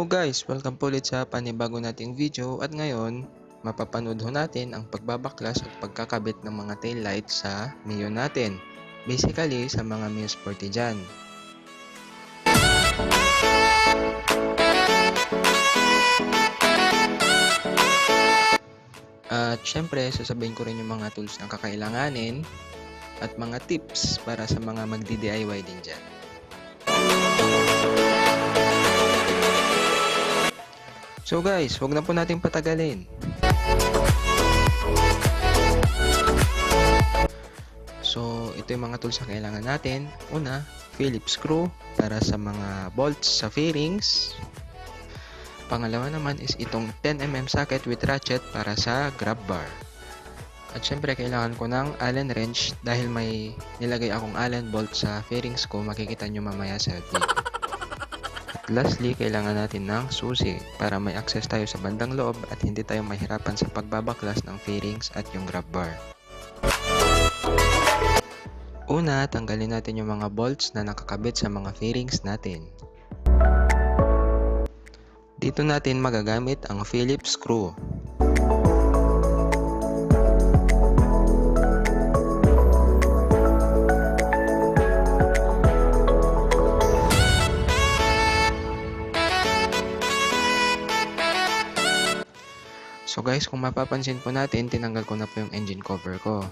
Hello guys! Welcome po ulit sa panibago nating video at ngayon mapapanood ho natin ang pagbabaklas at pagkakabit ng mga taillight sa Mio natin. Basically sa mga Mio Sporty dyan. At syempre sasabihin ko rin yung mga tools na kakailanganin at mga tips para sa mga magdi-DIY din dyan. So guys, huwag na po natin patagalin. So ito yung mga tools na kailangan natin. Una, Phillips screw para sa mga bolts sa fairings. Pangalawa naman is itong 10mm socket with ratchet para sa grab bar. At syempre kailangan ko ng Allen wrench dahil may nilagay akong Allen bolt sa fairings ko, makikita nyo mamaya sa video. Lastly, kailangan natin ng susi para may access tayo sa bandang loob at hindi tayo mahirapan sa pagbabaklas ng fairings at yung grab bar. Una, tanggalin natin yung mga bolts na nakakabit sa mga fairings natin. Dito natin magagamit ang Phillips screw. So guys, kung mapapansin po natin, tinanggal ko na po yung engine cover ko.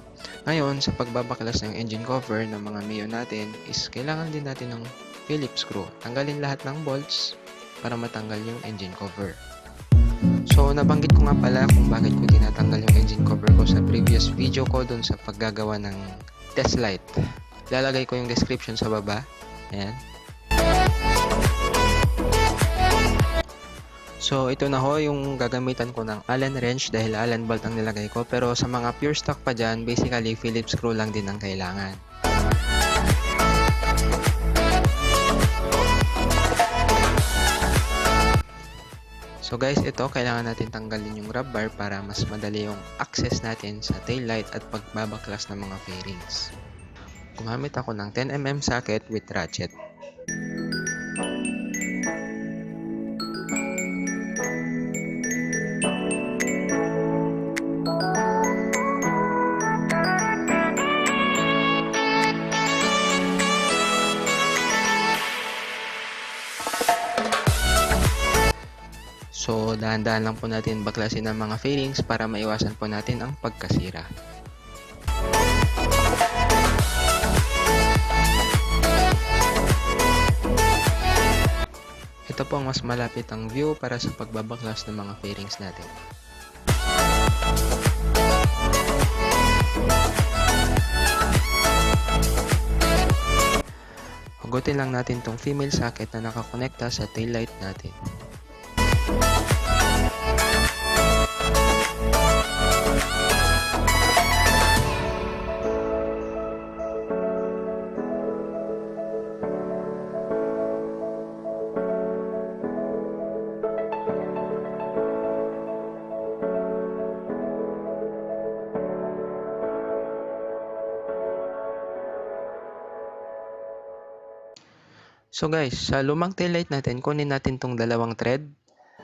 Ngayon, sa pagbabaklas ng engine cover ng mga Mio natin, is kailangan din natin ng Phillips screw. Tanggalin lahat ng bolts para matanggal yung engine cover. So, nabanggit ko nga pala kung bakit ko tinatanggal yung engine cover ko sa previous video ko dun sa paggagawa ng test light. Lalagay ko yung description sa baba. Ayan. So, ito na ho yung gagamitan ko ng Allen wrench dahil Allen bolt ang nilagay ko. Pero sa mga pure stock pa dyan, basically Phillips screw lang din ang kailangan. So guys, ito kailangan natin tanggalin yung grab bar para mas madali yung access natin sa taillight at pagbabaklas ng mga fairings. Gumamit ako ng 10mm socket with ratchet. So, dahan-dahan lang po natin baklasin ang mga fairings para maiwasan po natin ang pagkasira. Ito po ang mas malapit ang view para sa pagbabaklas ng mga fairings natin. Hugutin lang natin tong female socket na nakakonekta sa taillight natin. So guys, sa lumang taillight natin, kunin natin tong dalawang thread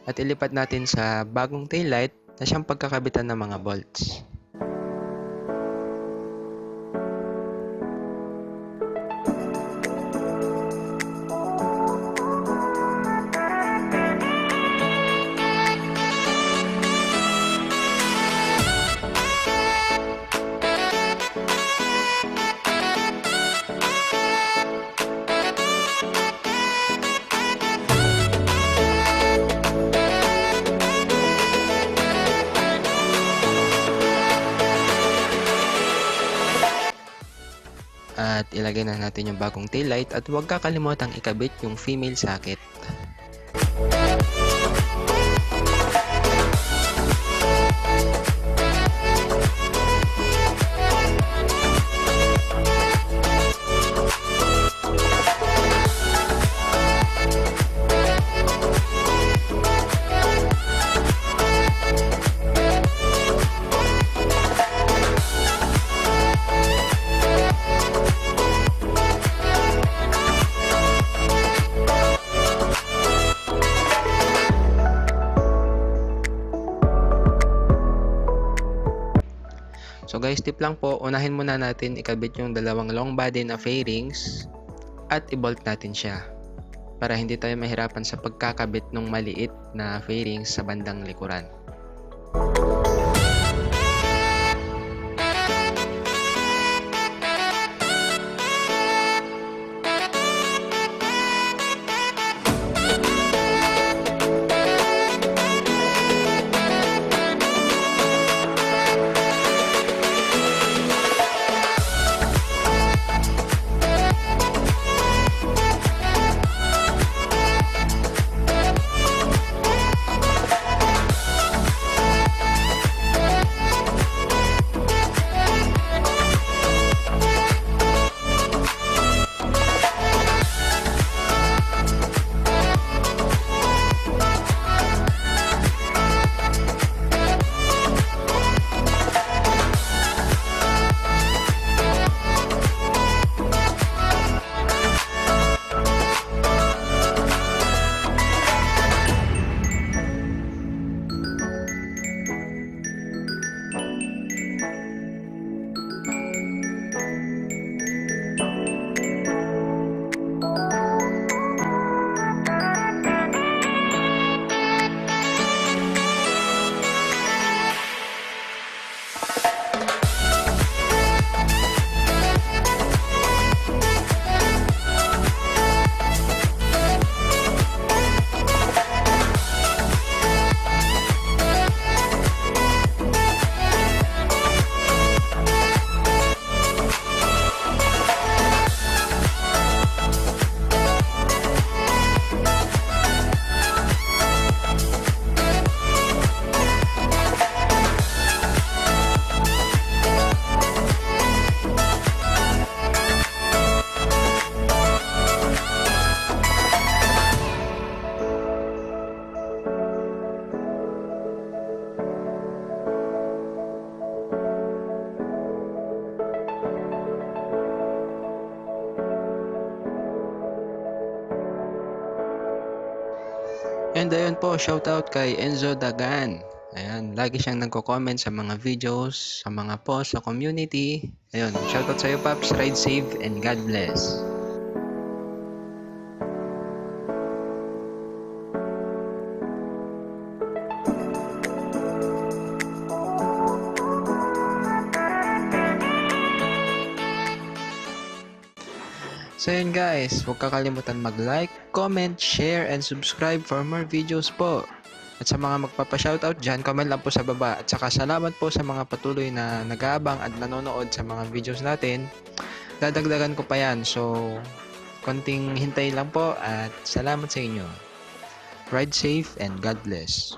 at ilipat natin sa bagong taillight na siyang pagkakabitan ng mga bolts. At ilagay na natin yung bagong taillight at huwag kakalimutang ikabit yung female socket. So guys, tip lang po, unahin muna natin ikabit yung dalawang long body na fairings at i-bolt natin siya para hindi tayo mahirapan sa pagkakabit ng maliit na fairings sa bandang likuran. And ayun po, shoutout kay Enzo Dagan. Ayan, lagi siyang nagko-comment sa mga videos, sa mga posts, sa community. Ayun, shoutout sa iyo, Paps. Ride safe and God bless. So yun guys, huwag kakalimutan mag-like, comment, share, and subscribe for more videos po. At sa mga magpapa-shoutout dyan, comment lang po sa baba. At saka salamat po sa mga patuloy na nag-aabang at nanonood sa mga videos natin. Dadagdagan ko pa yan. So, konting hintay lang po at salamat sa inyo. Ride safe and God bless.